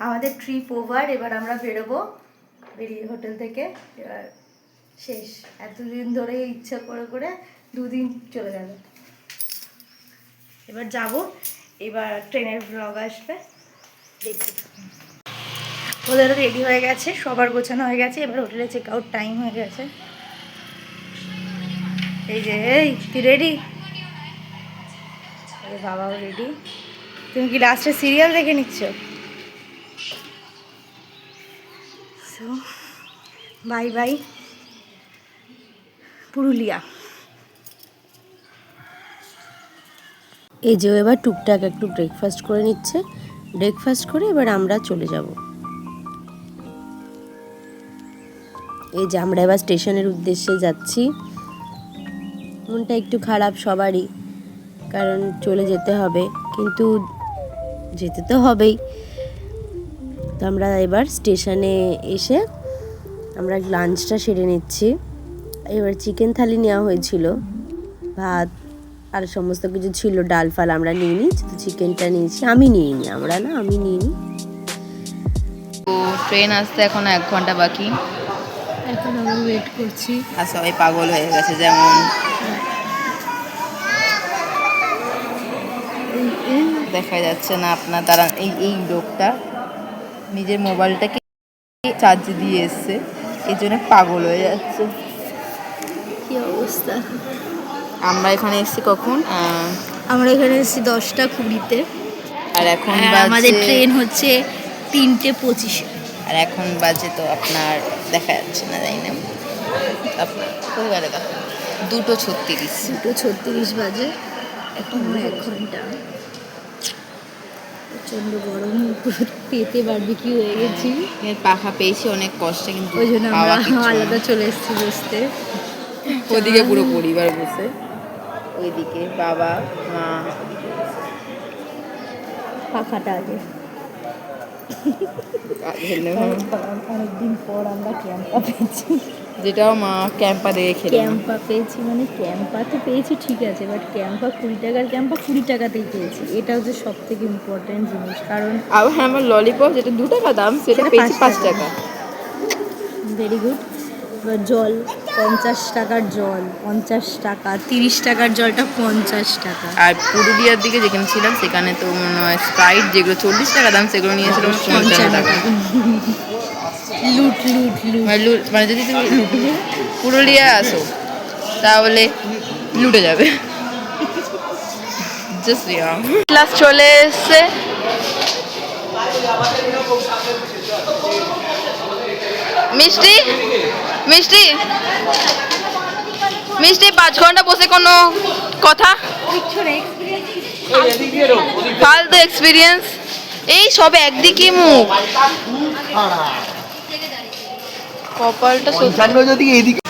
আমাদের trip over. এবার আমরা বেরোবো, বেরিয়ে হোটেল থেকে। এবার শেষ, এতদিন ধরে ইচ্ছা করে করে 2 দিন চলে গেল। এবার যাব, এবার ট্রেনের ব্লগ আসবে, দেখি। ওদেরও রেডি হয়ে গেছে, সবার গোছানো হয়ে গেছে, এবার হোটেলে চেক আউট টাইম হয়ে গেছে। এই যে, এই তুই রেডি? বাবাও রেডি। তুমি কি লাস্টে সিরিয়াল দেখে নিচ্ছ? So bye bye Purulia. এই যে এবার টুকটাক একটু ব্রেকফাস্ট করে নিচ্ছে, ব্রেকফাস্ট করে এবার আমরা চলে যাব। এই যে আমরা এবার স্টেশনের উদ্দেশ্যে যাচ্ছি। মনটা একটু খারাপ সবারই, কারণ চলে যেতে হবে, কিন্তু যেতে তো হবেই। তো আমরা এবার স্টেশনে এসে আমরা লাঞ্চটা সেরে নিচ্ছি। এবার চিকেন থালি নেওয়া হয়েছিল, ভাত আর সমস্ত কিছু ছিল, ডাল ফাল আমরা নিয়ে নিই। চিকেনটা নিয়েছি, আমি নিইনি, আমরা না, আমি নিইনি। তো ট্রেন আসতে এখন 1 ঘন্টা বাকি, এখন আমরা ওয়েট করছি। আর সবাই পাগল হয়ে গেছে, যেমন দেখা যাচ্ছে না আপনার দ্বারা। এই লোকটা নিজের মোবাইলটাকে চার্জ দিয়ে এসছে, এই জন্য পাগল হয়ে যাচ্ছে। কি অবস্থা! আমরা এখানে এসেছি কখন? আমরা এখানে এসেছি 10:20-তে, আর এখন আমাদের ট্রেন হচ্ছে 3:25-এ। আর এখন বাজে তো আপনার দেখা যাচ্ছে না, জানি না আপনার কোথায় গেলে, দেখো 2:36। 2:36 বাজে, এখন 1 ঘন্টা। প্রচণ্ড গরম, পেতে বারবিকিউ হয়ে গেছি। পাখা পেয়েছি অনেক কষ্টে, কিন্তু ওই জন্য আমরা আলাদা চলে এসেছি বসতে। ওদিকে পুরো পরিবার বসে, ওইদিকে বাবা মা। পাখাটা আগে অনেকদিন পর আমরা ক্যাম্পা পেয়েছি, যেটাও মা ক্যাম্পা দিয়ে খেলে। ক্যাম্পা পেয়েছি মানে ক্যাম্পা তো পেয়েছি ঠিক আছে, বাট ক্যাম্পা 20 টাকার ক্যাম্পা 20 টাকাতেই পেয়েছি। এটা হচ্ছে সব থেকে ইম্পর্টেন্ট জিনিস, কারণ আবার আমার ললিপপ যেটা 2 টাকা দাম, সেটা পেয়েছি 5 টাকা। Very good. এবার জল 50 টাকার জল 50 টাকা, 30 টাকার জলটা 50 টাকা। আর পুরুলিয়ার দিকে যেখানে ছিলাম সেখানে তো মনে হয় স্প্রাইট যেগুলো 40 টাকা দাম, সেগুলো নিয়েছিলাম 55 টাকা। লুট লুট লুট, মানে যদি তুমি পুরুলিয়া আসো তাহলে লুটে যাবে। জাস্ট ক্লাস চলে এসছে। মিষ্টি মিষ্টি মিষ্টি 5 ঘন্টা বসে কোনো কথা, ফালতু এক্সপিরিয়েন্স। এই সব একদিকে মুখ, কপালটা যদি এদিকে।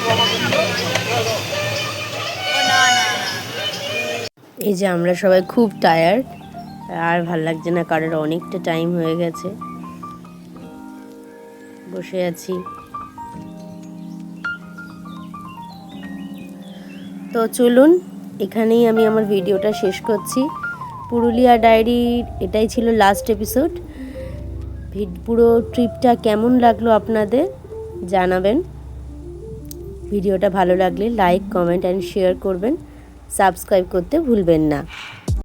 এই যে আমরা সবাই খুব টায়ার্ড, আর ভাল লাগছে না, কারোর অনেকটা টাইম হয়ে গেছে, বসে আছি। তো চলুন, এখানেই আমি আমার ভিডিওটা শেষ করছি। পুরুলিয়া ডায়েরির এটাই ছিল লাস্ট এপিসোড। পুরো ট্রিপটা কেমন লাগলো আপনাদের জানাবেন। ভিডিওটা ভালো লাগলে লাইক, কমেন্ট অ্যান্ড শেয়ার করবেন। সাবস্ক্রাইব করতে ভুলবেন না।